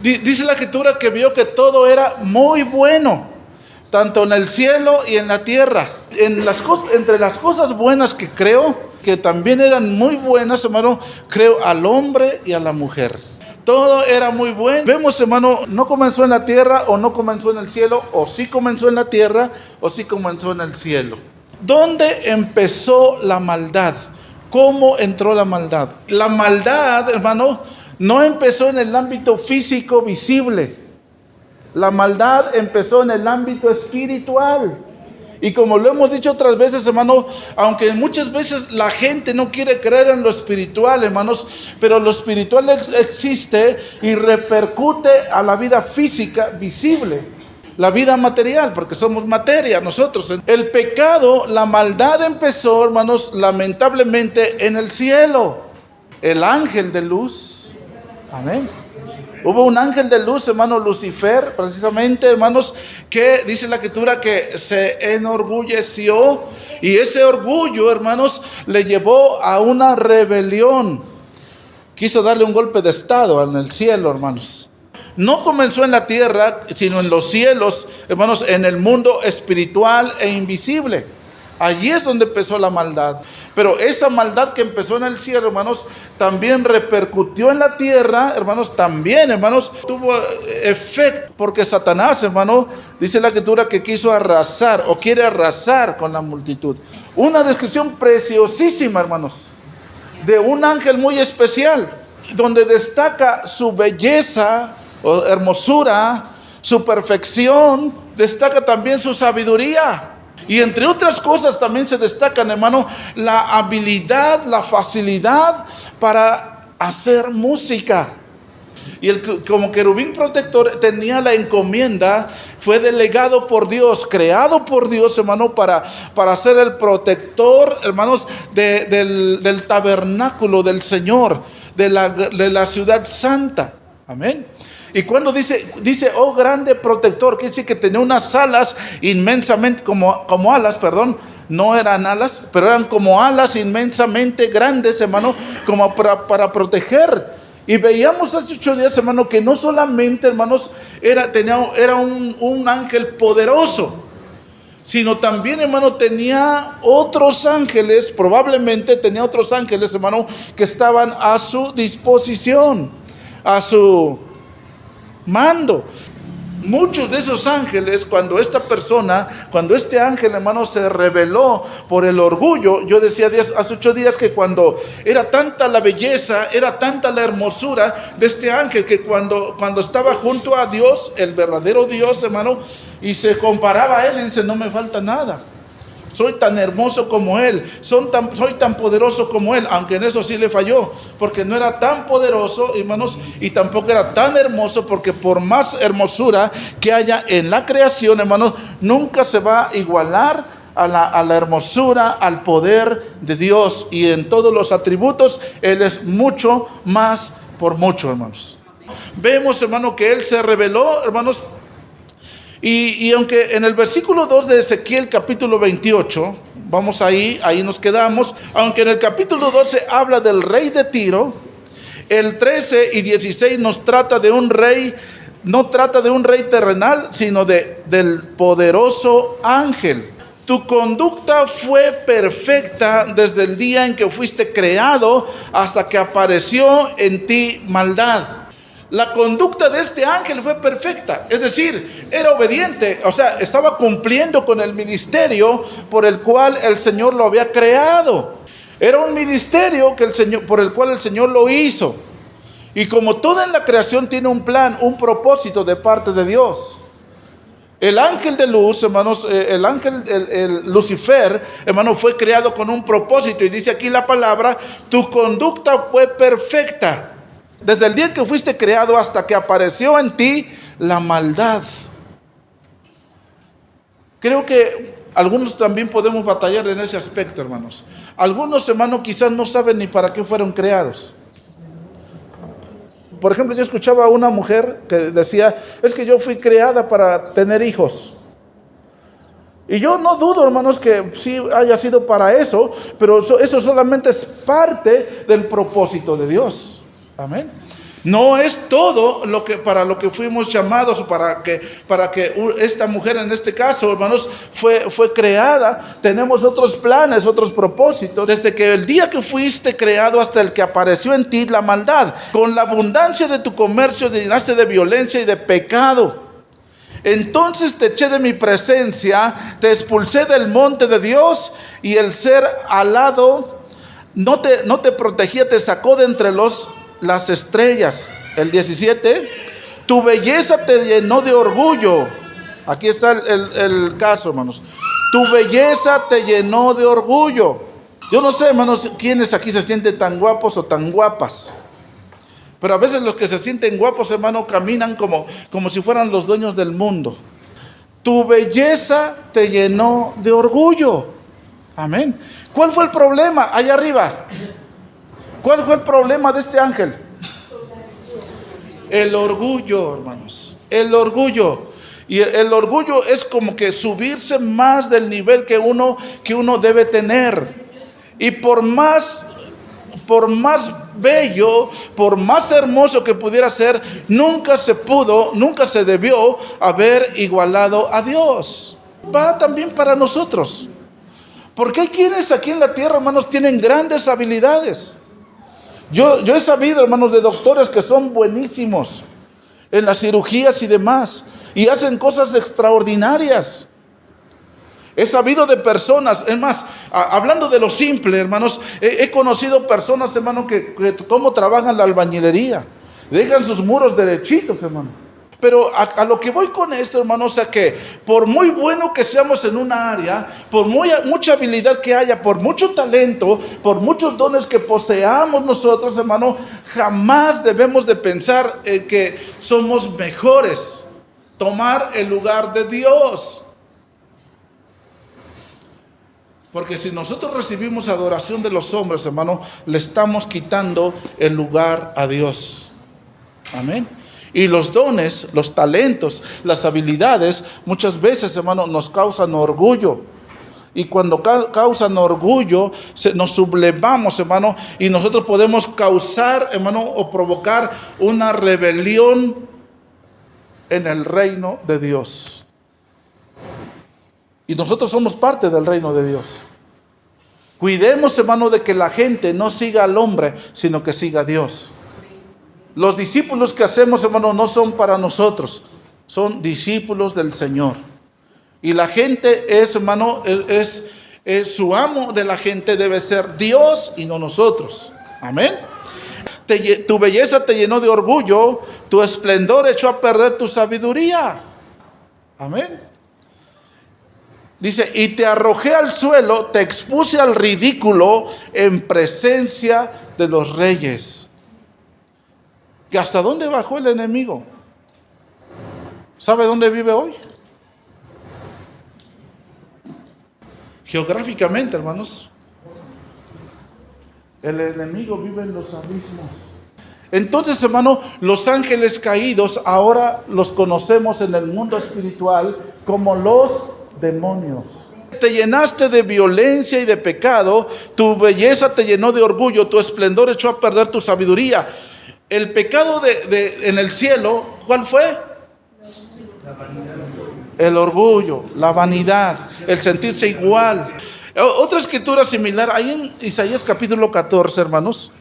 Dice la Escritura que vio que todo era muy bueno, tanto en el cielo y en la tierra. Entre las cosas buenas que creo, que también eran muy buenas, hermano, creo al hombre y a la mujer. Todo era muy bueno. Vemos, hermano, no comenzó en la tierra o no comenzó en el cielo, o sí comenzó en la tierra o sí comenzó en el cielo. ¿Dónde empezó la maldad? ¿Cómo entró la maldad? La maldad, hermano, no empezó en el ámbito físico visible. La maldad empezó en el ámbito espiritual. Y como lo hemos dicho otras veces, hermano, aunque muchas veces la gente no quiere creer en lo espiritual, hermanos, pero lo espiritual existe y repercute a la vida física visible, la vida material, porque somos materia nosotros. El pecado, la maldad empezó, hermanos, lamentablemente en el cielo. El ángel de luz, amén. Hubo un ángel de luz, hermano, Lucifer, precisamente, hermanos, que dice la Escritura que se enorgulleció, y ese orgullo, hermanos, le llevó a una rebelión. Quiso darle un golpe de estado en el cielo, hermanos. No comenzó en la tierra, sino en los cielos, hermanos, en el mundo espiritual e invisible. Allí es donde empezó la maldad. Pero esa maldad que empezó en el cielo, hermanos, también repercutió en la tierra, hermanos, también, hermanos, tuvo efecto. Porque Satanás, hermano, dice la Escritura que quiso arrasar o quiere arrasar con la multitud. Una descripción preciosísima, hermanos, de un ángel muy especial, donde destaca su belleza o hermosura, su perfección, destaca también su sabiduría. Y entre otras cosas también se destacan, hermano, la habilidad, la facilidad para hacer música. Y él, como querubín protector, tenía la encomienda, fue delegado por Dios, creado por Dios, hermano, para ser el protector, hermanos, del tabernáculo del Señor, de la ciudad santa. Amén. Y cuando dice, oh grande protector, quiere decir que tenía unas alas inmensamente, como alas, perdón, no eran alas, pero eran como alas inmensamente grandes, hermano, como para proteger. Y veíamos hace 8 días, hermano, que no solamente, hermanos, era un ángel poderoso, sino también, hermano, tenía otros ángeles, probablemente tenía otros ángeles, hermano, que estaban a su disposición, a su mando. Muchos de esos ángeles, cuando este ángel, hermano, se rebeló por el orgullo, yo decía hace 8 días que cuando era tanta la belleza, era tanta la hermosura de este ángel, que cuando estaba junto a Dios, el verdadero Dios, hermano, y se comparaba a él, y dice, no me falta nada. Soy tan hermoso como él, soy tan poderoso como él, aunque en eso sí le falló, porque no era tan poderoso, hermanos, y tampoco era tan hermoso, porque por más hermosura que haya en la creación, hermanos, nunca se va a igualar a la hermosura, al poder de Dios, y en todos los atributos, Él es mucho más por mucho, hermanos. Vemos, hermano, que Él se reveló, hermanos. Y aunque en el versículo 2 de Ezequiel capítulo 28, vamos ahí nos quedamos, aunque en el capítulo 12 habla del rey de Tiro, el 13 y 16 nos trata de un rey, no trata de un rey terrenal, sino del poderoso ángel. Tu conducta fue perfecta desde el día en que fuiste creado hasta que apareció en ti maldad. La conducta de este ángel fue perfecta, es decir, era obediente, o sea, estaba cumpliendo con el ministerio por el cual el Señor lo había creado. Era un ministerio por el cual el Señor lo hizo. Y como toda en la creación tiene un plan, un propósito de parte de Dios. El ángel de luz, hermanos, el Lucifer, hermano, fue creado con un propósito. Y dice aquí la palabra, tu conducta fue perfecta desde el día en que fuiste creado hasta que apareció en ti la maldad. Creo que algunos también podemos batallar en ese aspecto, hermanos. Algunos, hermanos, quizás no saben ni para qué fueron creados. Por ejemplo, yo escuchaba a una mujer que decía, es que yo fui creada para tener hijos. Y yo no dudo, hermanos, que sí haya sido para eso, pero eso solamente es parte del propósito de Dios. Amén. No es todo lo que para lo que fuimos llamados, para que esta mujer en este caso, hermanos, fue creada. Tenemos otros planes, otros propósitos. Desde que el día que fuiste creado hasta el que apareció en ti la maldad. Con la abundancia de tu comercio te llenaste de violencia y de pecado. Entonces te eché de mi presencia, te expulsé del monte de Dios, y el ser alado no te protegía, te sacó de entre las estrellas. El 17, tu belleza te llenó de orgullo. Aquí está el caso, hermanos. Tu belleza te llenó de orgullo. Yo no sé, hermanos, quiénes aquí se sienten tan guapos o tan guapas. Pero a veces los que se sienten guapos, hermano, caminan como si fueran los dueños del mundo. Tu belleza te llenó de orgullo. Amén. ¿Cuál fue el problema allá arriba? ¿Cuál fue el problema de este ángel? El orgullo, hermanos. El orgullo. Y el orgullo es como que subirse más del nivel que uno debe tener. Y por más bello, por más hermoso que pudiera ser, nunca se debió haber igualado a Dios. Va también para nosotros. Porque hay quienes aquí en la tierra, hermanos, tienen grandes habilidades. Yo he sabido, hermanos, de doctores que son buenísimos en las cirugías y demás, y hacen cosas extraordinarias. He sabido de personas, es más, hablando de lo simple, hermanos, he conocido personas, hermano, que cómo trabajan la albañilería. Dejan sus muros derechitos, hermano. Pero a lo que voy con esto, hermano, o sea que por muy bueno que seamos en una área, por mucha habilidad que haya, por mucho talento, por muchos dones que poseamos nosotros, hermano, jamás debemos de pensar que somos mejores. Tomar el lugar de Dios. Porque si nosotros recibimos adoración de los hombres, hermano, le estamos quitando el lugar a Dios. Amén. Y los dones, los talentos, las habilidades, muchas veces, hermano, nos causan orgullo. Y cuando causan orgullo, nos sublevamos, hermano, y nosotros podemos causar, hermano, o provocar una rebelión en el reino de Dios. Y nosotros somos parte del reino de Dios. Cuidemos, hermano, de que la gente no siga al hombre, sino que siga a Dios. Los discípulos que hacemos, hermano, no son para nosotros, son discípulos del Señor. Y la gente es, hermano, es su amo de la gente debe ser Dios y no nosotros. Amén. Tu belleza te llenó de orgullo, tu esplendor echó a perder tu sabiduría. Amén. Dice, y te arrojé al suelo, te expuse al ridículo en presencia de los reyes. ¿Que hasta dónde bajó el enemigo? ¿Sabe dónde vive hoy? Geográficamente, hermanos. El enemigo vive en los abismos. Entonces, hermano, los ángeles caídos ahora los conocemos en el mundo espiritual como los demonios. Te llenaste de violencia y de pecado, tu belleza te llenó de orgullo, tu esplendor echó a perder tu sabiduría. El pecado en el cielo, ¿cuál fue? La vanidad. El orgullo, la vanidad, el sentirse igual. Otra escritura similar, ahí en Isaías capítulo 14, hermanos,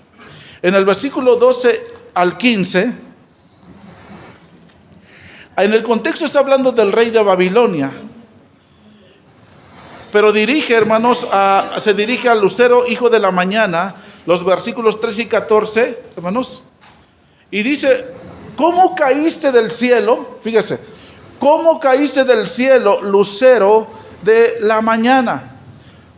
en el versículo 12 al 15, en el contexto está hablando del rey de Babilonia. Pero se dirige al lucero, hijo de la mañana, los versículos 13 y 14, hermanos. Y dice, ¿cómo caíste del cielo? Fíjese, ¿cómo caíste del cielo, lucero de la mañana?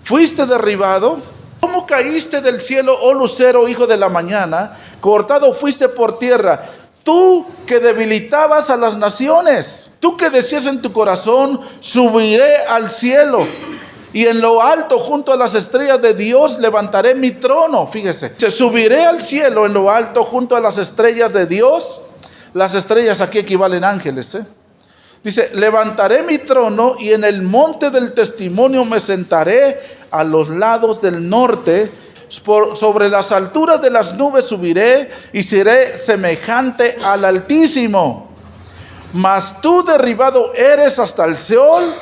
¿Fuiste derribado? ¿Cómo caíste del cielo, oh lucero, hijo de la mañana? Cortado fuiste por tierra. Tú que debilitabas a las naciones, tú que decías en tu corazón, subiré al cielo. Y en lo alto, junto a las estrellas de Dios, levantaré mi trono. Fíjese, subiré al cielo en lo alto, junto a las estrellas de Dios. Las estrellas aquí equivalen a ángeles. Dice, levantaré mi trono y en el monte del testimonio me sentaré a los lados del norte. sobre las alturas de las nubes subiré y seré semejante al Altísimo. Mas tú derribado eres hasta el Seol.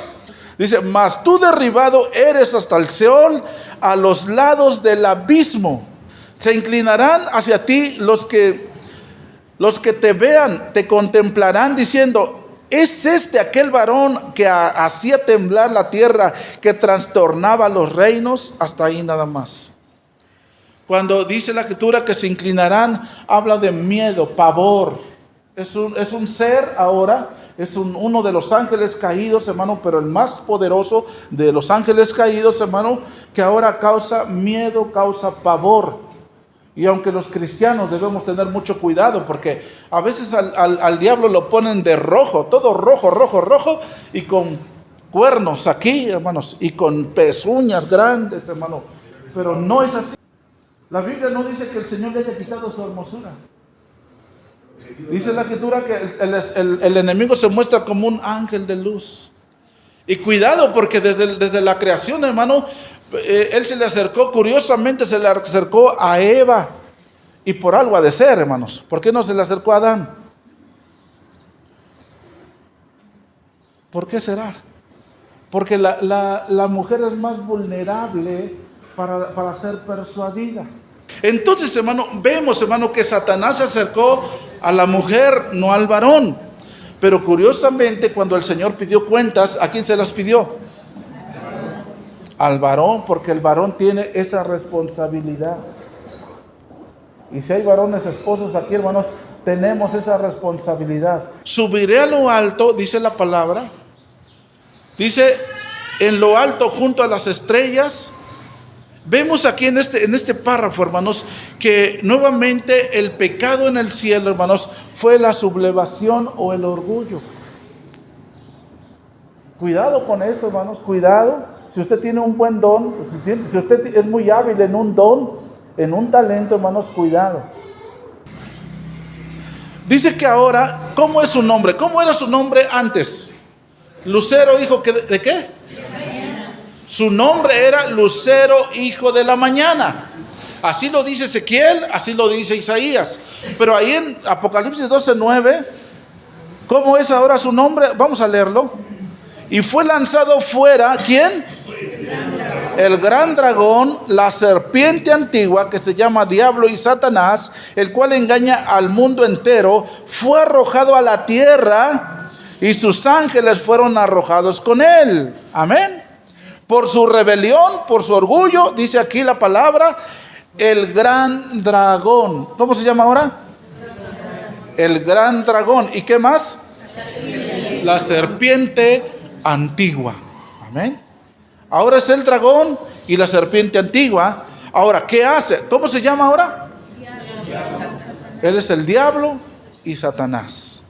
Dice, mas tú derribado eres hasta el Seol, a los lados del abismo. Se inclinarán hacia ti los que te vean, te contemplarán diciendo, ¿es este aquel varón que hacía temblar la tierra, que trastornaba los reinos? Hasta ahí nada más. Cuando dice la Escritura que se inclinarán, habla de miedo, pavor. Es un ser ahora, es uno de los ángeles caídos, hermano, pero el más poderoso de los ángeles caídos, hermano, que ahora causa miedo, causa pavor. Y aunque los cristianos debemos tener mucho cuidado, porque a veces al diablo lo ponen de rojo, todo rojo, rojo, rojo, y con cuernos aquí, hermanos, y con pezuñas grandes, hermano. Pero no es así. La Biblia no dice que el Señor le haya quitado su hermosura. Dice la Escritura que el enemigo se muestra como un ángel de luz. Y cuidado, porque desde la creación, hermano, él se le acercó, curiosamente se le acercó a Eva. Y por algo ha de ser, hermanos. ¿Por qué no se le acercó a Adán? ¿Por qué será? Porque la mujer es más vulnerable para ser persuadida. Entonces, hermano, vemos, hermano, que Satanás se acercó a la mujer, no al varón. Pero curiosamente, cuando el Señor pidió cuentas, ¿a quién se las pidió? Al varón, porque el varón tiene esa responsabilidad. Y si hay varones esposos aquí, hermanos, tenemos esa responsabilidad. Subiré a lo alto, dice la palabra. Dice, en lo alto junto a las estrellas. Vemos aquí en este párrafo, hermanos, que nuevamente el pecado en el cielo, hermanos, fue la sublevación o el orgullo. Cuidado con esto, hermanos, cuidado. Si usted tiene un buen don, si usted es muy hábil en un don, en un talento, hermanos, cuidado. Dice que ahora, ¿cómo es su nombre? ¿Cómo era su nombre antes? Lucero, hijo ¿de qué? Su nombre era Lucero, hijo de la mañana. Así lo dice Ezequiel, así lo dice Isaías. Pero ahí en Apocalipsis 12:9, ¿cómo es ahora su nombre? Vamos a leerlo. Y fue lanzado fuera, ¿quién? El gran dragón, la serpiente antigua, que se llama Diablo y Satanás, el cual engaña al mundo entero, fue arrojado a la tierra y sus ángeles fueron arrojados con él. Amén. Por su rebelión, por su orgullo, dice aquí la palabra, el gran dragón. ¿Cómo se llama ahora? El gran dragón. ¿Y qué más? La serpiente antigua. Amén. Ahora es el dragón y la serpiente antigua. Ahora, ¿qué hace? ¿Cómo se llama ahora? Él es el diablo y Satanás.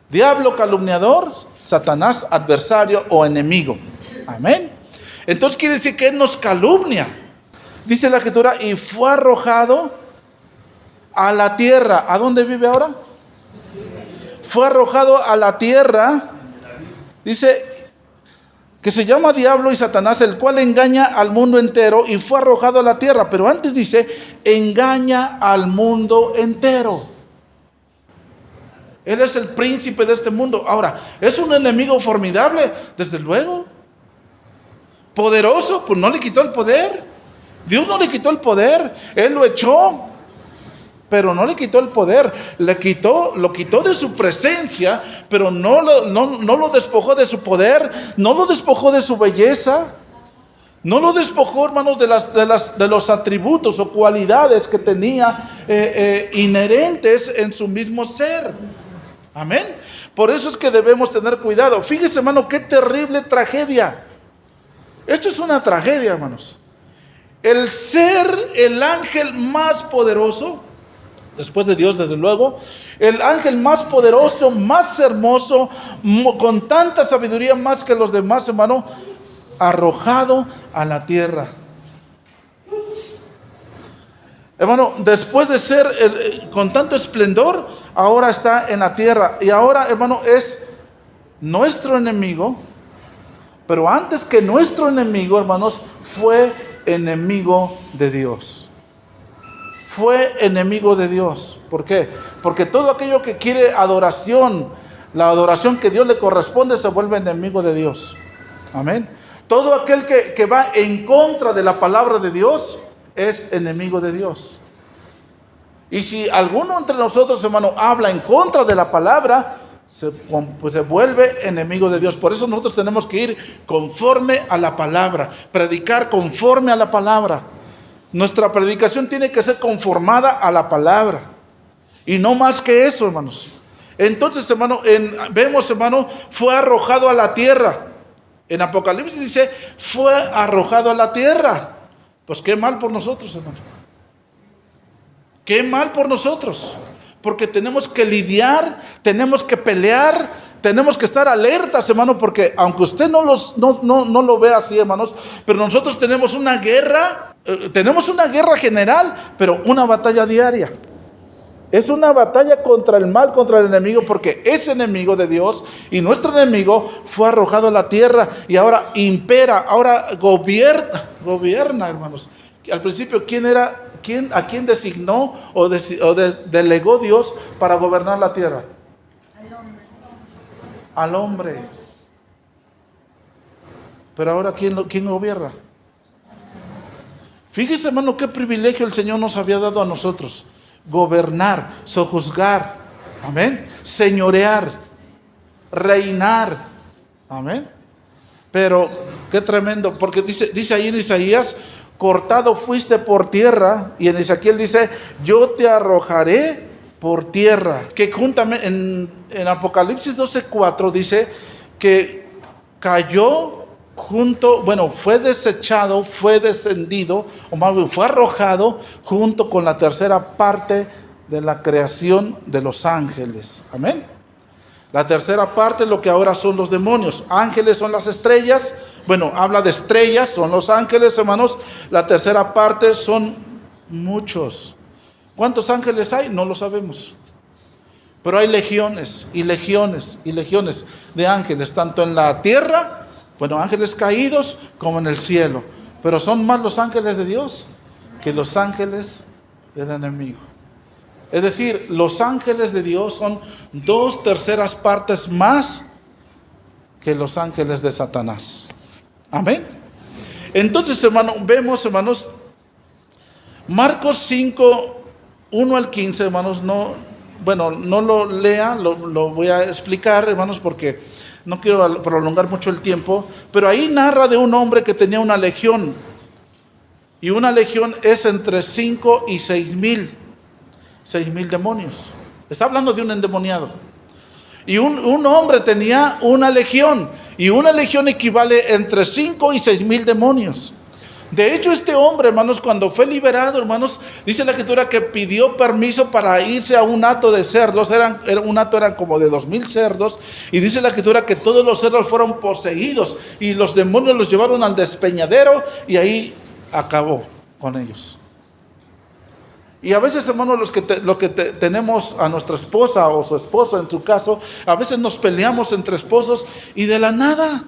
Diablo calumniador, Satanás adversario o enemigo. Amén. Entonces quiere decir que él nos calumnia. Dice la Escritura, y fue arrojado a la tierra. ¿A dónde vive ahora? Fue arrojado a la tierra. Dice que se llama Diablo y Satanás, el cual engaña al mundo entero, y fue arrojado a la tierra. Pero antes dice, engaña al mundo entero. Él es el príncipe de este mundo. Ahora, ¿es un enemigo formidable? Desde luego. Poderoso, pues no le quitó el poder. Dios no le quitó el poder. Él lo echó, pero no le quitó el poder. Lo quitó de su presencia, pero no lo despojó de su poder, no lo despojó de su belleza, no lo despojó, hermanos, de los atributos o cualidades que tenía inherentes en su mismo ser. Amén. Por eso es que debemos tener cuidado. Fíjese, hermano, qué terrible tragedia. Esto es una tragedia, hermanos. El ser el ángel más poderoso, después de Dios, desde luego, el ángel más poderoso, más hermoso, con tanta sabiduría más que los demás, hermano, arrojado a la tierra. Hermano, después de ser con tanto esplendor, ahora está en la tierra. Y ahora, hermano, es nuestro enemigo. Pero antes que nuestro enemigo, hermanos, fue enemigo de Dios. Fue enemigo de Dios. ¿Por qué? Porque todo aquello que quiere adoración, la adoración que Dios le corresponde, se vuelve enemigo de Dios. Amén. Todo aquel que va en contra de la palabra de Dios es enemigo de Dios. Y si alguno entre nosotros, hermano, habla en contra de la palabra, se vuelve enemigo de Dios. Por eso nosotros tenemos que ir conforme a la palabra, predicar conforme a la palabra. Nuestra predicación tiene que ser conformada a la palabra. Y no más que eso, hermanos. Entonces, hermano, vemos, hermano, fue arrojado a la tierra. En Apocalipsis dice, fue arrojado a la tierra. Pues qué mal por nosotros, hermano. Qué mal por nosotros. Porque tenemos que lidiar, tenemos que pelear, tenemos que estar alertas, hermano, porque aunque usted no lo vea así, hermanos, pero nosotros tenemos una guerra general, pero una batalla diaria. Es una batalla contra el mal, contra el enemigo, porque ese enemigo de Dios y nuestro enemigo fue arrojado a la tierra y ahora impera, ahora gobierna, hermanos. Al principio, ¿a quién designó o delegó Dios para gobernar la tierra? Al hombre. Pero ahora, ¿quién gobierna? Fíjese, hermano, qué privilegio el Señor nos había dado a nosotros. Gobernar, sojuzgar, amén, señorear, reinar, amén. Pero qué tremendo, porque dice ahí en Isaías, cortado fuiste por tierra, y en Ezequiel dice, yo te arrojaré por tierra. Que juntamente en Apocalipsis 12:4 dice que cayó fue desechado, fue descendido, o más bien fue arrojado junto con la tercera parte de la creación de los ángeles. Amén. La tercera parte, lo que ahora son los demonios. Ángeles son las estrellas. Bueno, habla de estrellas, son los ángeles, hermanos. La tercera parte son muchos. ¿Cuántos ángeles hay? No lo sabemos. Pero hay legiones y legiones y legiones de ángeles, tanto en la tierra, ángeles caídos, como en el cielo. Pero son más los ángeles de Dios que los ángeles del enemigo. Es decir, los ángeles de Dios son 2/3 partes más que los ángeles de Satanás. Amén. Entonces, vemos, hermanos, Marcos 5:1-15, hermanos, no lo lea, lo voy a explicar, hermanos, porque no quiero prolongar mucho el tiempo, pero ahí narra de un hombre que tenía una legión, y una legión es entre 5 y 6,000 demonios. Está hablando de un endemoniado. Y un hombre tenía una legión, y una legión equivale entre 5 y 6,000 demonios. De hecho, este hombre, hermanos, cuando fue liberado, hermanos, dice la Escritura que pidió permiso para irse a un hato de cerdos. Eran como de 2,000 cerdos. Y dice la Escritura que todos los cerdos fueron poseídos y los demonios los llevaron al despeñadero y ahí acabó con ellos. Y a veces, hermanos, los que tenemos a nuestra esposa o su esposo, en su caso, a veces nos peleamos entre esposos y de la nada.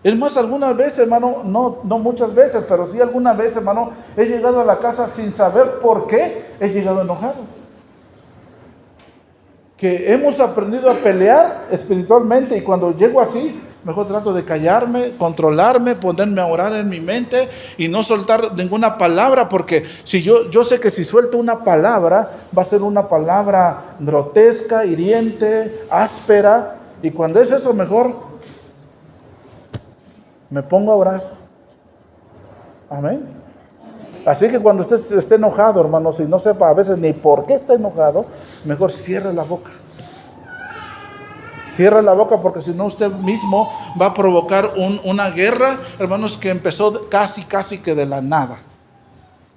Es más, algunas veces, hermano, no muchas veces, pero sí algunas veces, hermano, he llegado a la casa sin saber por qué he llegado enojado. Que hemos aprendido a pelear espiritualmente, y cuando llego así, mejor trato de callarme, controlarme, ponerme a orar en mi mente y no soltar ninguna palabra, porque si yo sé que si suelto una palabra, va a ser una palabra grotesca, hiriente, áspera, y cuando es eso, mejor me pongo a orar. Amén. Así que cuando usted esté enojado, hermanos, y no sepa a veces ni por qué está enojado, mejor cierre la boca. Cierre la boca, porque si no usted mismo va a provocar una guerra, hermanos, que empezó casi que de la nada.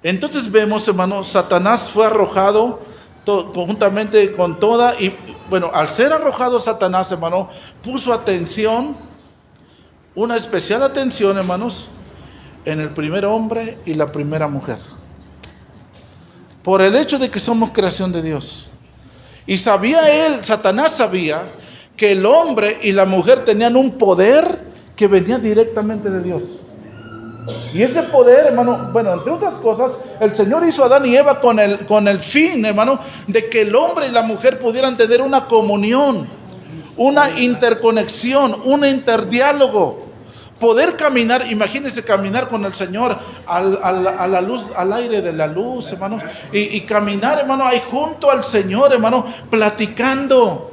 Entonces vemos, hermanos, Satanás fue arrojado conjuntamente con toda, y al ser arrojado Satanás, hermano, puso atención, una especial atención, hermanos, en el primer hombre y la primera mujer. Por el hecho de que somos creación de Dios. Y Satanás sabía que el hombre y la mujer tenían un poder que venía directamente de Dios. Y ese poder, hermano, bueno, entre otras cosas, el Señor hizo a Adán y Eva con el fin, hermano, de que el hombre y la mujer pudieran tener una comunión, una interconexión, un interdiálogo. Poder caminar, imagínense caminar con el Señor a la luz, al aire de la luz, hermanos, y caminar, hermano, ahí junto al Señor, hermano, platicando.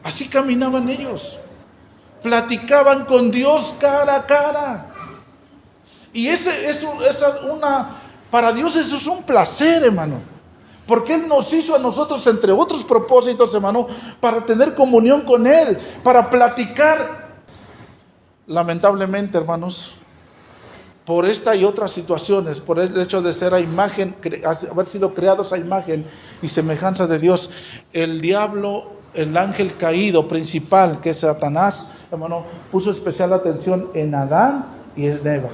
Así caminaban ellos, platicaban con Dios cara a cara. Y para Dios eso es un placer, hermano, porque Él nos hizo a nosotros, entre otros propósitos, hermano, para tener comunión con Él, para platicar. Lamentablemente, hermanos, por esta y otras situaciones, por el hecho de ser a imagen, haber sido creados a imagen y semejanza de Dios, el diablo, el ángel caído principal, que es Satanás, hermano, puso especial atención en Adán y en Eva.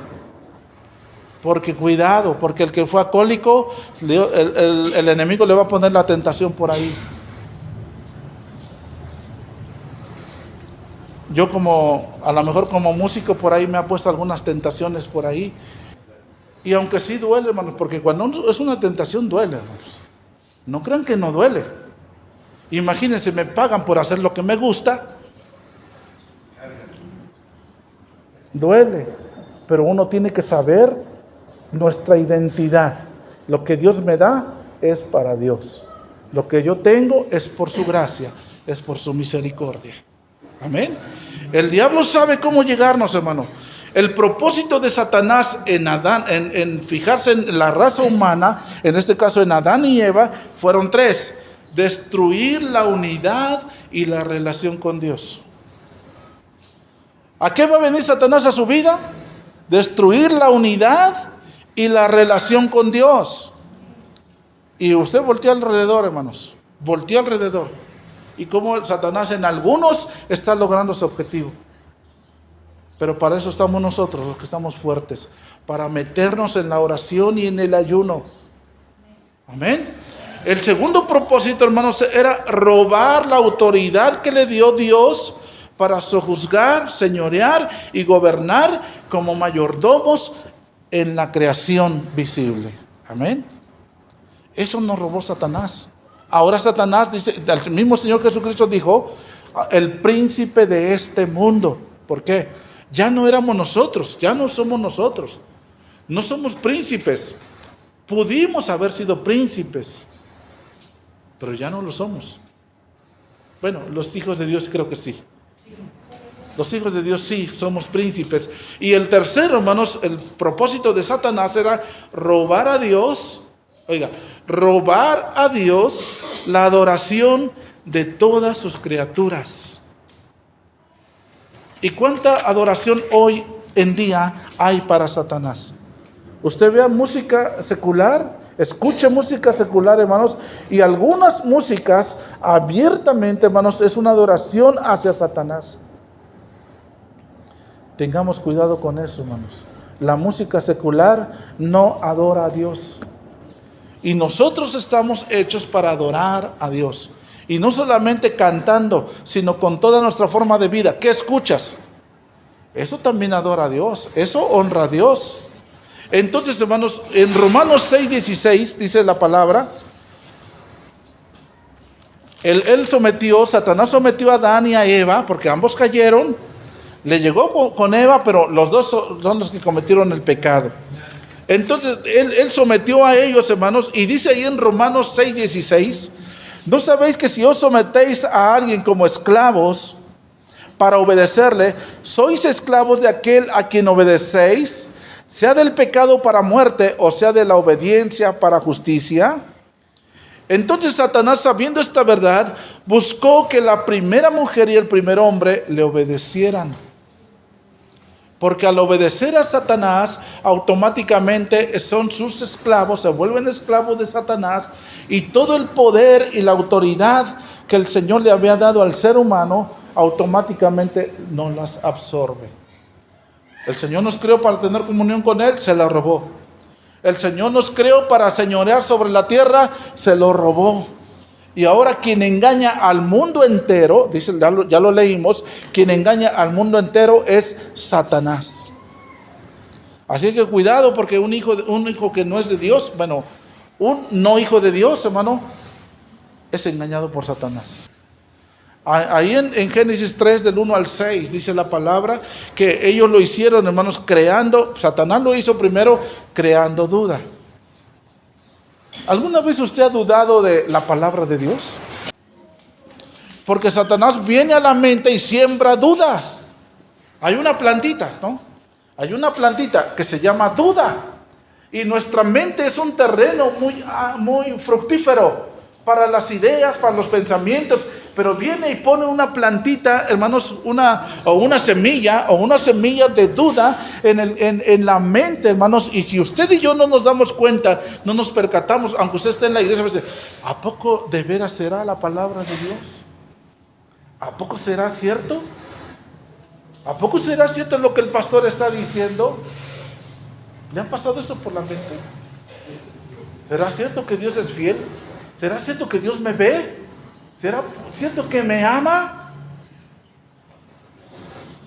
Porque cuidado, porque el que fue alcohólico, el enemigo le va a poner la tentación por ahí. Yo a lo mejor como músico por ahí me ha puesto algunas tentaciones por ahí. Y aunque sí duele, hermanos, porque cuando es una tentación duele, hermanos. No crean que no duele. Imagínense, me pagan por hacer lo que me gusta. Duele, pero uno tiene que saber nuestra identidad. Lo que Dios me da es para Dios. Lo que yo tengo es por su gracia, es por su misericordia. Amén. El diablo sabe cómo llegarnos, hermano. El propósito de Satanás en fijarse en la raza humana, en este caso en Adán y Eva, fueron tres: destruir la unidad y la relación con Dios. ¿A qué va a venir Satanás a su vida? Destruir la unidad y la relación con Dios. Y usted voltea alrededor, hermanos. Voltea alrededor. Y cómo Satanás en algunos está logrando su objetivo. Pero para eso estamos nosotros, los que estamos fuertes, para meternos en la oración y en el ayuno. Amén. El segundo propósito, hermanos, era robar la autoridad que le dio Dios para sojuzgar, señorear y gobernar como mayordomos en la creación visible. Amén. Eso nos robó Satanás. Ahora Satanás dice, el mismo Señor Jesucristo dijo, el príncipe de este mundo. ¿Por qué? Ya no éramos nosotros, ya no somos nosotros. No somos príncipes. Pudimos haber sido príncipes, pero ya no lo somos. Bueno, los hijos de Dios creo que sí. Los hijos de Dios sí, somos príncipes. Y el tercero, hermanos, el propósito de Satanás era robar a Dios. Oiga, robar a Dios la adoración de todas sus criaturas. ¿Y cuánta adoración hoy en día hay para Satanás? Usted vea música secular, escuche música secular, hermanos, y algunas músicas abiertamente, hermanos, es una adoración hacia Satanás. Tengamos cuidado con eso, hermanos. La música secular no adora a Dios. Y nosotros estamos hechos para adorar a Dios. Y no solamente cantando, sino con toda nuestra forma de vida. ¿Qué escuchas? Eso también adora a Dios. Eso honra a Dios. Entonces, hermanos, en Romanos 6:16 dice la palabra. Satanás sometió a Adán y a Eva, porque ambos cayeron. Le llegó con Eva, pero los dos son los que cometieron el pecado. Entonces, él sometió a ellos, hermanos, y dice ahí en Romanos 6:16, ¿no sabéis que si os sometéis a alguien como esclavos para obedecerle, sois esclavos de aquel a quien obedecéis, sea del pecado para muerte o sea de la obediencia para justicia? Entonces Satanás, sabiendo esta verdad, buscó que la primera mujer y el primer hombre le obedecieran. Porque al obedecer a Satanás, automáticamente son sus esclavos, se vuelven esclavos de Satanás, y todo el poder y la autoridad que el Señor le había dado al ser humano, automáticamente no las absorbe. El Señor nos creó para tener comunión con Él, se la robó. El Señor nos creó para señorear sobre la tierra, se lo robó. Y ahora quien engaña al mundo entero, dice, ya lo leímos, quien engaña al mundo entero es Satanás. Así que cuidado, porque un hijo que no es de Dios, bueno, un no hijo de Dios, hermano, es engañado por Satanás. Ahí en Génesis 3 del 1 al 6 dice la palabra que ellos lo hicieron, hermanos, creando. Satanás lo hizo primero creando duda. ¿Alguna vez usted ha dudado de la palabra de Dios? Porque Satanás viene a la mente y siembra duda. Hay una plantita, ¿no? Hay una plantita que se llama duda. Y nuestra mente es un terreno muy fructífero para las ideas, para los pensamientos. Pero viene y pone una plantita, hermanos, una semilla de duda en la mente, hermanos. Y si usted y yo no nos damos cuenta, no nos percatamos, aunque usted esté en la iglesia, a veces, ¿a poco de veras será la palabra de Dios? ¿A poco será cierto? ¿A poco será cierto lo que el pastor está diciendo? ¿Le han pasado eso por la mente? ¿Será cierto que Dios es fiel? ¿Será cierto que Dios me ve? ¿Será cierto que me ama?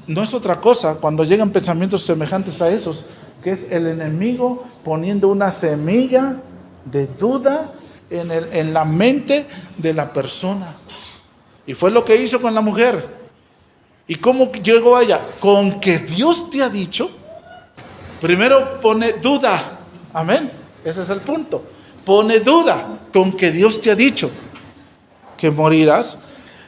No es otra cosa cuando llegan pensamientos semejantes a esos, que es el enemigo poniendo una semilla de duda en la mente de la persona. Y fue lo que hizo con la mujer. ¿Y cómo llegó a ella? Con que Dios te ha dicho. Primero pone duda. Amén. Ese es el punto. Pone duda con que Dios te ha dicho que morirás.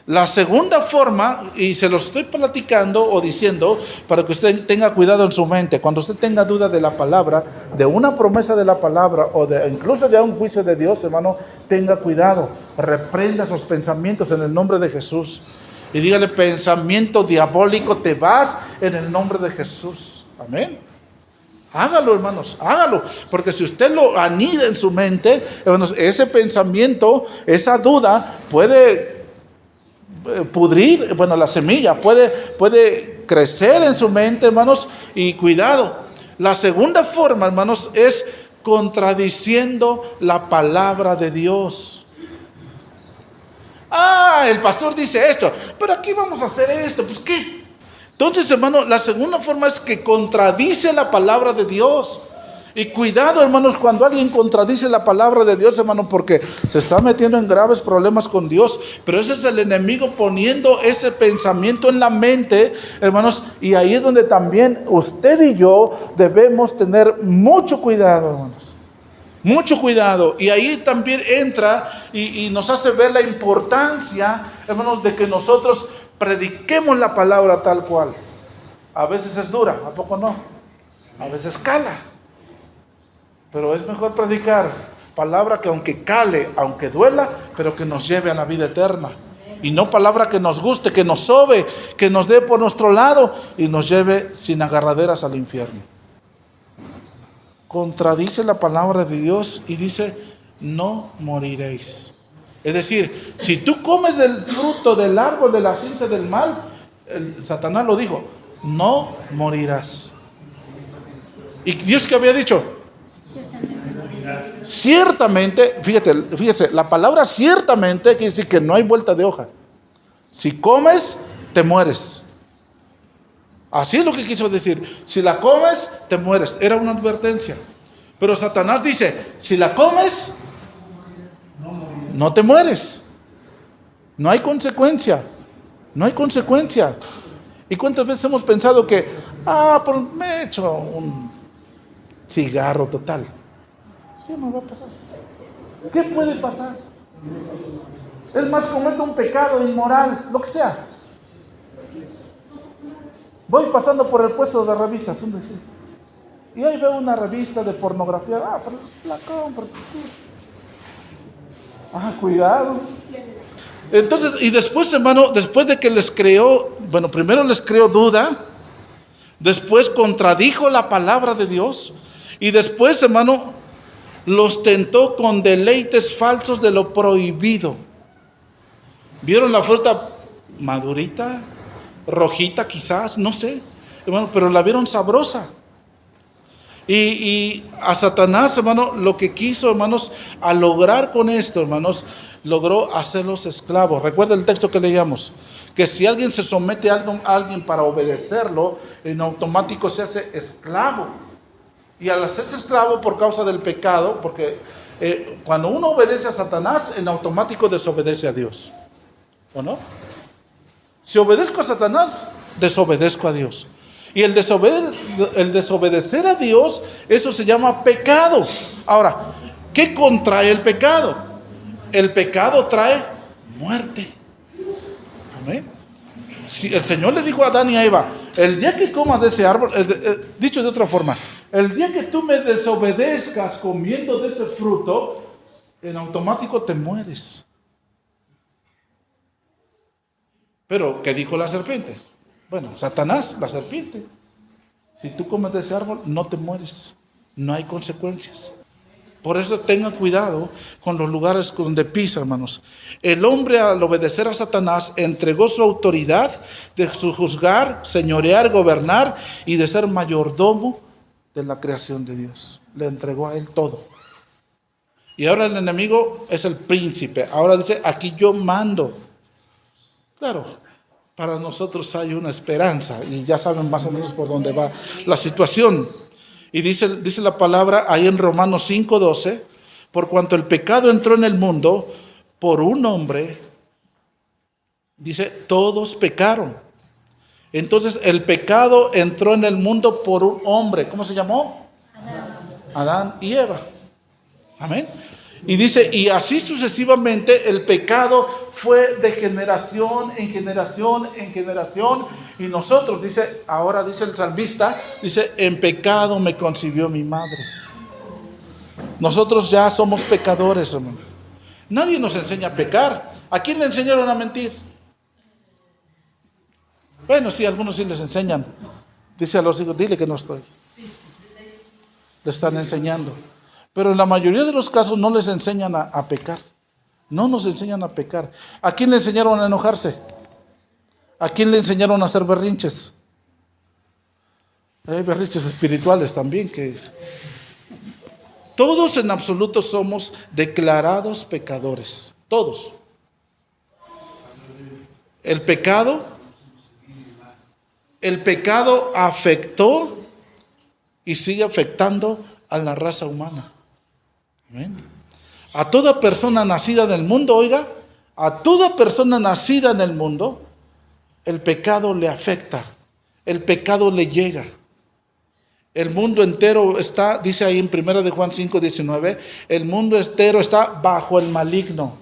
La segunda forma, y se lo estoy platicando o diciendo para que usted tenga cuidado en su mente, cuando usted tenga duda de la palabra, de una promesa de la palabra o incluso de un juicio de Dios, hermano, tenga cuidado, reprenda sus pensamientos en el nombre de Jesús y dígale: pensamiento diabólico, te vas en el nombre de Jesús. Amén. Hágalo, hermanos, hágalo, porque si usted lo anida en su mente, hermanos, ese pensamiento, esa duda puede pudrir, bueno, la semilla puede crecer en su mente, hermanos, y cuidado. La segunda forma, hermanos, es contradiciendo la palabra de Dios. El pastor dice esto, pero aquí vamos a hacer esto, pues ¿qué? Entonces, hermano, la segunda forma es que contradice la palabra de Dios. Y cuidado, hermanos, cuando alguien contradice la palabra de Dios, hermano, porque se está metiendo en graves problemas con Dios. Pero ese es el enemigo poniendo ese pensamiento en la mente, hermanos. Y ahí es donde también usted y yo debemos tener mucho cuidado, hermanos. Mucho cuidado. Y ahí también entra y nos hace ver la importancia, hermanos, de que nosotros prediquemos la palabra tal cual. A veces es dura, ¿a poco no? A veces cala. Pero es mejor predicar palabra que aunque cale, aunque duela, pero que nos lleve a la vida eterna. Y no palabra que nos guste, que nos sobe, que nos dé por nuestro lado y nos lleve sin agarraderas al infierno. Contradice la palabra de Dios y dice: no moriréis. Es decir, si tú comes del fruto del árbol de la ciencia del mal, Satanás lo dijo, no morirás. ¿Y Dios qué había dicho? Ciertamente, fíjese, la palabra ciertamente quiere decir que no hay vuelta de hoja. Si comes, te mueres. Así es lo que quiso decir. Si la comes, te mueres. Era una advertencia. Pero Satanás dice, si la comes, no te mueres. No hay consecuencia. No hay consecuencia. ¿Y cuántas veces hemos pensado que, pues me he hecho un cigarro total? ¿Qué me va a pasar? ¿Qué puede pasar? Es más, cometo un pecado inmoral, lo que sea. Voy pasando por el puesto de revistas, y ahí veo una revista de pornografía. Pero la compro. Cuidado. Entonces, y después, hermano, después de que les creó, primero les creó duda, después contradijo la palabra de Dios, y después, hermano, los tentó con deleites falsos de lo prohibido. ¿Vieron la fruta madurita? Rojita quizás, no sé, hermano, pero la vieron sabrosa. Y a Satanás, hermano, lo que quiso, hermanos, a lograr con esto, hermanos, logró hacerlos esclavos. Recuerda el texto que leíamos, que si alguien se somete a alguien para obedecerlo, en automático se hace esclavo. Y al hacerse esclavo por causa del pecado, porque cuando uno obedece a Satanás, en automático desobedece a Dios. ¿O no? Si obedezco a Satanás, desobedezco a Dios. Y el desobedecer a Dios, eso se llama pecado. Ahora, ¿qué contrae el pecado? El pecado trae muerte. Amén. Si el Señor le dijo a Adán y a Eva, el día que comas de ese árbol, dicho de otra forma, el día que tú me desobedezcas comiendo de ese fruto, en automático te mueres. Pero, ¿qué dijo la serpiente? Bueno, Satanás, la serpiente. Si tú comes de ese árbol, no te mueres. No hay consecuencias. Por eso tengan cuidado con los lugares donde pisa, hermanos. El hombre, al obedecer a Satanás, entregó su autoridad de juzgar, señorear, gobernar y de ser mayordomo de la creación de Dios. Le entregó a él todo. Y ahora el enemigo es el príncipe. Ahora dice, aquí yo mando. Claro, para nosotros hay una esperanza y ya saben más o menos por dónde va la situación. Y dice la palabra ahí en Romanos 5:12, por cuanto el pecado entró en el mundo por un hombre, dice, todos pecaron. Entonces el pecado entró en el mundo por un hombre. ¿Cómo se llamó? Adán y Eva. Amén. Y dice, y así sucesivamente el pecado fue de generación en generación en generación. Y nosotros, ahora dice el salmista, dice, en pecado me concibió mi madre. Nosotros ya somos pecadores, hermano. Nadie nos enseña a pecar. ¿A quién le enseñaron a mentir? Bueno, sí, algunos sí les enseñan. Dice a los hijos, dile que no estoy. Le están enseñando. Pero en la mayoría de los casos no les enseñan a pecar. No nos enseñan a pecar. ¿A quién le enseñaron a enojarse? ¿A quién le enseñaron a hacer berrinches? Hay berrinches espirituales también que... Todos en absoluto somos declarados pecadores. Todos. El pecado afectó y sigue afectando a la raza humana. Amén. A toda persona nacida en el mundo, oiga, a toda persona nacida en el mundo, el pecado le afecta, el pecado le llega. El mundo entero está, dice ahí en 1 de Juan 5:19, el mundo entero está bajo el maligno.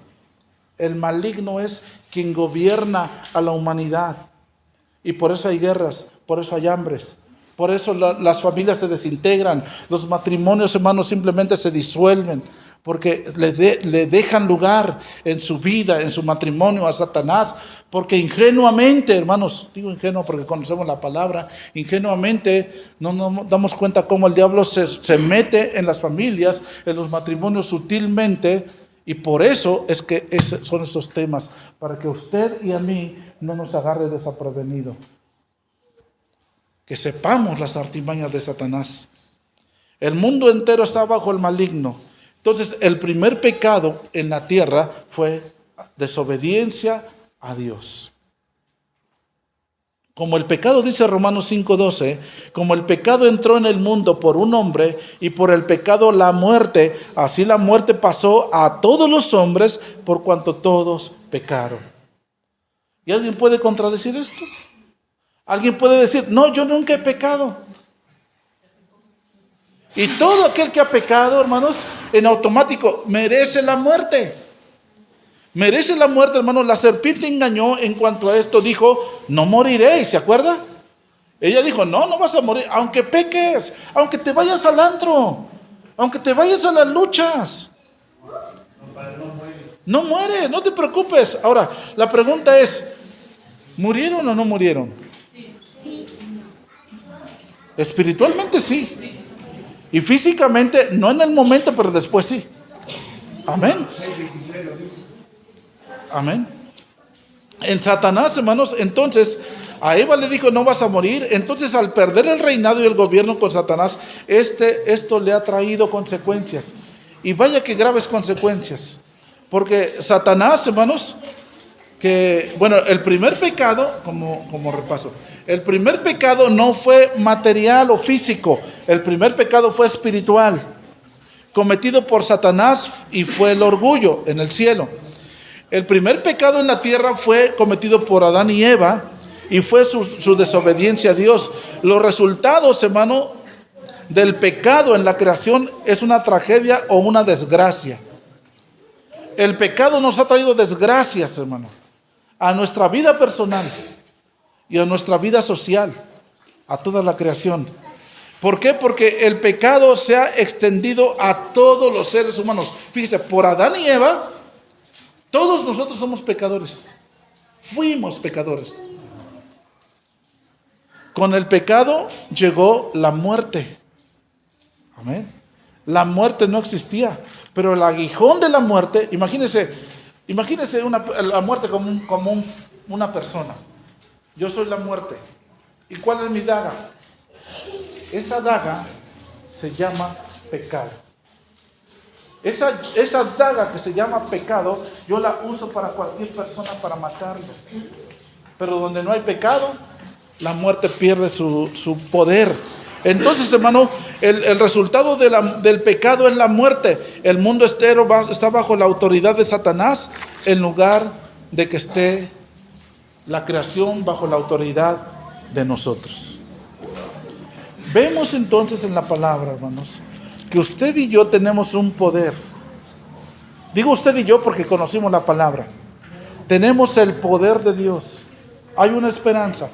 El maligno es quien gobierna a la humanidad. Y por eso hay guerras, por eso hay hambres. Por eso las familias se desintegran, los matrimonios, hermanos, simplemente se disuelven, porque le dejan lugar en su vida, en su matrimonio a Satanás, porque ingenuamente, hermanos, digo ingenuo porque conocemos la palabra, ingenuamente no nos damos cuenta cómo el diablo se mete en las familias, en los matrimonios sutilmente, y por eso es que son esos temas, para que usted y a mí no nos agarre desprevenido. Que sepamos las artimañas de Satanás. El mundo entero está bajo el maligno. Entonces, el primer pecado en la tierra fue desobediencia a Dios. Como el pecado, dice Romanos 5:12, como el pecado entró en el mundo por un hombre y por el pecado la muerte, así la muerte pasó a todos los hombres por cuanto todos pecaron. ¿Y alguien puede contradecir esto? Alguien puede decir, no, yo nunca he pecado. Y todo aquel que ha pecado, hermanos, en automático merece la muerte. Merece la muerte, hermanos. La serpiente engañó en cuanto a esto. Dijo, no moriréis, ¿se acuerda? Ella dijo, no vas a morir. Aunque peques, aunque te vayas al antro, aunque te vayas a las luchas. No muere, no te preocupes. Ahora, la pregunta es, ¿murieron o no murieron? Espiritualmente sí. Y físicamente, no en el momento, pero después sí. Amén. Amén. En Satanás, hermanos, entonces, a Eva le dijo, no vas a morir. Entonces, al perder el reinado y el gobierno con Satanás, esto le ha traído consecuencias. Y vaya que graves consecuencias. Porque Satanás, hermanos, que, bueno, el primer pecado, como repaso, el primer pecado no fue material o físico, el primer pecado fue espiritual, cometido por Satanás, y fue el orgullo en el cielo. El primer pecado en la tierra fue cometido por Adán y Eva, y fue su desobediencia a Dios. Los resultados, hermano, del pecado en la creación es una tragedia o una desgracia. El pecado nos ha traído desgracias, hermano, a nuestra vida personal y a nuestra vida social, a toda la creación. ¿Por qué? Porque el pecado se ha extendido a todos los seres humanos. Fíjese, por Adán y Eva, todos nosotros somos pecadores. Fuimos pecadores. Con el pecado llegó la muerte. Amén. La muerte no existía, pero el aguijón de la muerte, imagínese la muerte como una persona. Yo soy la muerte. ¿Y cuál es mi daga? Esa daga se llama pecado. Esa daga que se llama pecado, yo la uso para cualquier persona para matarlo. Pero donde no hay pecado, la muerte pierde su poder. Entonces, hermano, el resultado del pecado es la muerte. El mundo entero está bajo la autoridad de Satanás, en lugar de que esté la creación bajo la autoridad de nosotros. Vemos entonces en la palabra, hermanos, que usted y yo tenemos un poder. Digo usted y yo porque conocimos la palabra. Tenemos el poder de Dios. Hay una esperanza.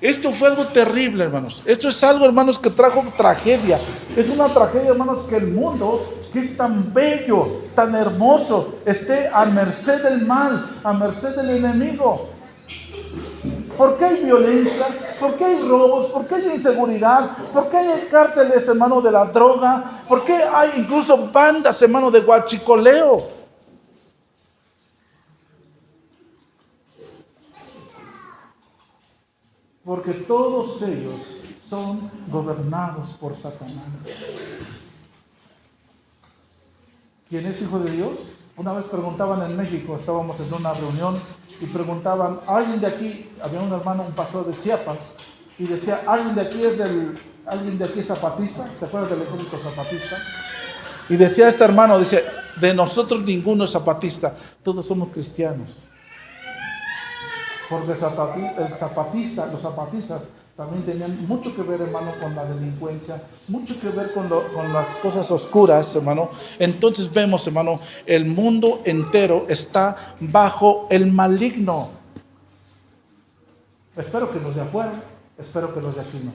Esto fue algo terrible, hermanos. Esto es algo, hermanos, que trajo tragedia. Es una tragedia, hermanos, que el mundo, que es tan bello, tan hermoso, esté a merced del mal, a merced del enemigo. ¿Por qué hay violencia? ¿Por qué hay robos? ¿Por qué hay inseguridad? ¿Por qué hay cárteles, hermano, de la droga? ¿Por qué hay incluso bandas, hermano, de huachicoleo? Porque todos ellos son gobernados por Satanás. ¿Quién es hijo de Dios? Una vez preguntaban en México, estábamos en una reunión y preguntaban, ¿alguien de aquí? Había un hermano, un pastor de Chiapas, y decía, ¿alguien de aquí es zapatista? ¿Te acuerdas del ejército zapatista? Y decía este hermano, dice, de nosotros ninguno es zapatista, todos somos cristianos. Porque los zapatistas también tenían mucho que ver, hermano, con la delincuencia, mucho que ver con las cosas oscuras, hermano. Entonces vemos, hermano, el mundo entero está bajo el maligno. Espero que los de afuera, espero que los de aquí no.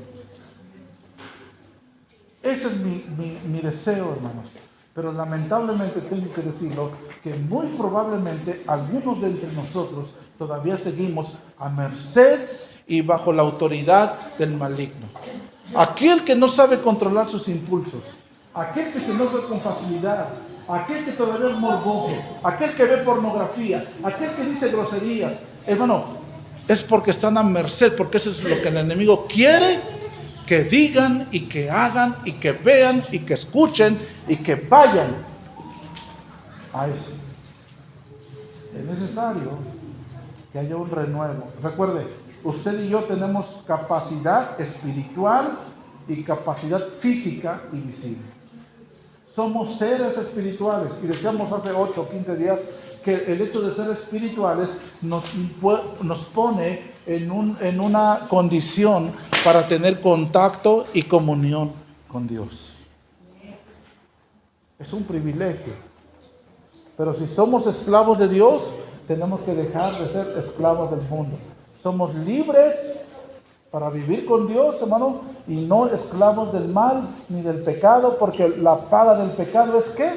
Ese es mi deseo, hermanos. Pero lamentablemente tengo que decirlo, que muy probablemente algunos de entre nosotros todavía seguimos a merced y bajo la autoridad del maligno. Aquel que no sabe controlar sus impulsos, aquel que se enoja con facilidad, aquel que todavía es morboso, aquel que ve pornografía, aquel que dice groserías, hermano, es porque están a merced, porque eso es lo que el enemigo quiere que digan y que hagan y que vean y que escuchen y que vayan a eso. Es necesario que haya un renuevo. Recuerde, usted y yo tenemos capacidad espiritual y capacidad física y visible. Somos seres espirituales y decíamos hace 8 o 15 días que el hecho de ser espirituales nos pone en una condición para tener contacto y comunión con Dios. Es un privilegio. Pero si somos esclavos de Dios, tenemos que dejar de ser esclavos del mundo. Somos libres para vivir con Dios, hermano, y no esclavos del mal ni del pecado, porque la paga del pecado es ¿qué?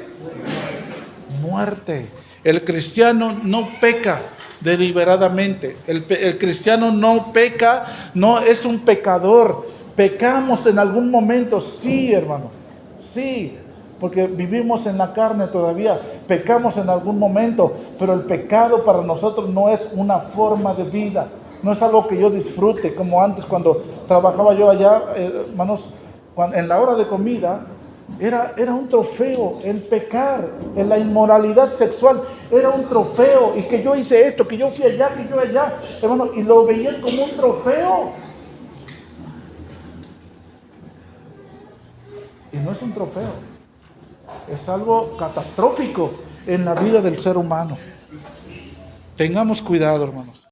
Muerte. El cristiano no peca deliberadamente. El cristiano no peca, no es un pecador. Pecamos en algún momento, sí, hermano, sí, porque vivimos en la carne todavía. Pecamos en algún momento, pero el pecado para nosotros no es una forma de vida. No es algo que yo disfrute, como antes cuando trabajaba yo allá, hermanos, en la hora de comida, Era un trofeo, el pecar, en la inmoralidad sexual, era un trofeo. Y que yo hice esto, que yo fui allá, que yo allá, hermano, y lo veían como un trofeo. Y no es un trofeo, es algo catastrófico en la vida del ser humano. Tengamos cuidado, hermanos.